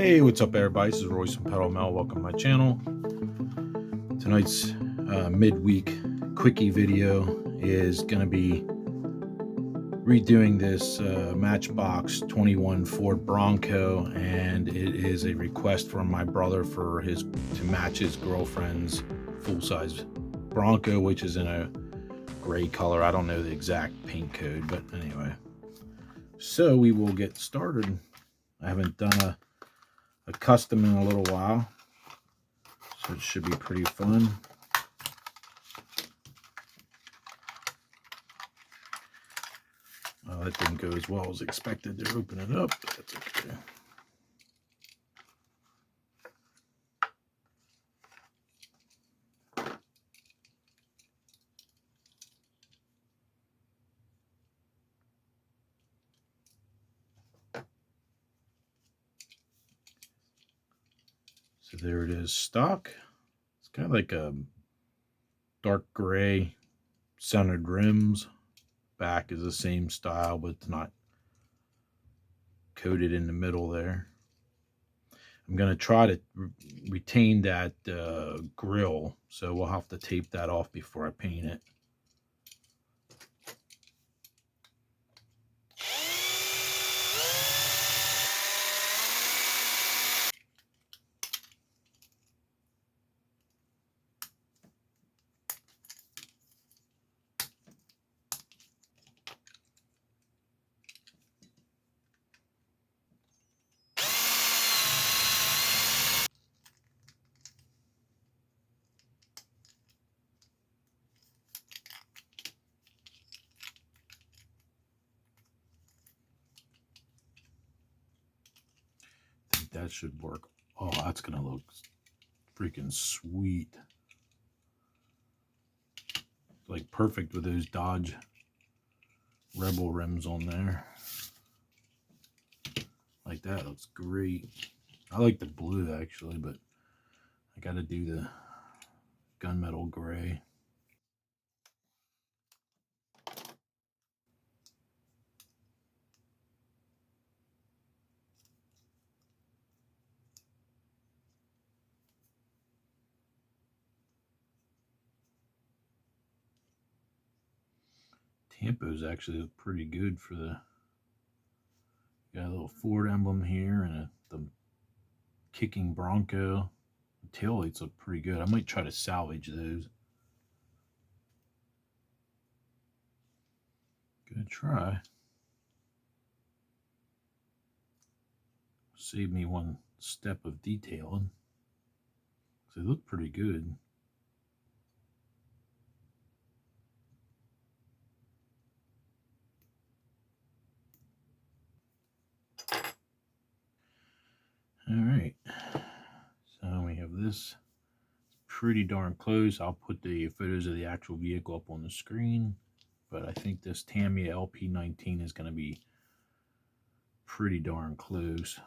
Hey, what's up everybody? This is Royce from Pedal Mel. Welcome to my channel. Tonight's midweek quickie video is going to be redoing this Matchbox 21 Ford Bronco, and it is a request from my brother for to match his girlfriend's full-size Bronco, which is in a gray color. I don't know the exact paint code, but anyway. So we will get started. I haven't done a custom in a little while, so it should be pretty fun. That didn't go as well as expected to open it up, but that's okay. So there it is, stock. It's kind of like a dark gray centered rims. Back is the same style, but it's not coated in the middle there. I'm going to try to retain that grill, so we'll have to tape that off before I paint it. That should work. Oh, that's gonna look freaking sweet. Like perfect with those Dodge Rebel rims on there. Like that looks great. I like the blue actually, but I gotta do the gunmetal gray. Tampos actually look pretty good for the, got a little Ford emblem here and the kicking Bronco. The tail lights look pretty good. I might try to salvage those. Good try. Save me one step of detailing. They look pretty good. All right, so we have this pretty darn close. I'll put the photos of the actual vehicle up on the screen, but I think this Tamiya LP19 is going to be pretty darn close.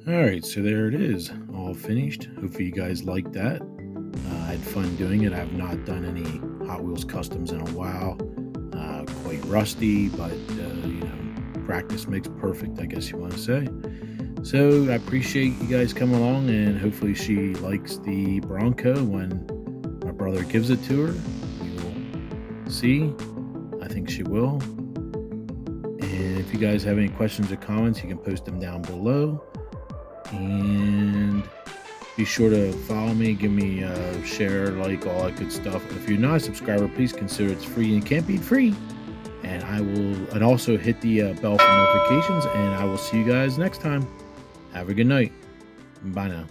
All right, so there it is, all finished. Hopefully you guys liked that. I had fun doing it. I've not done any Hot Wheels customs in a while. Quite rusty, but you know, practice makes perfect, I guess you want to say. So I appreciate you guys coming along, and hopefully she likes the Bronco when my brother gives it to her. We will see. I think she will. And if you guys have any questions or comments, you can post them down below. And be sure to follow me, give me a share, like, all that good stuff. If you're not a subscriber, please consider it's free, and it can't beat free. And also hit the bell for notifications, and I will see you guys next time. Have a good night. Bye now.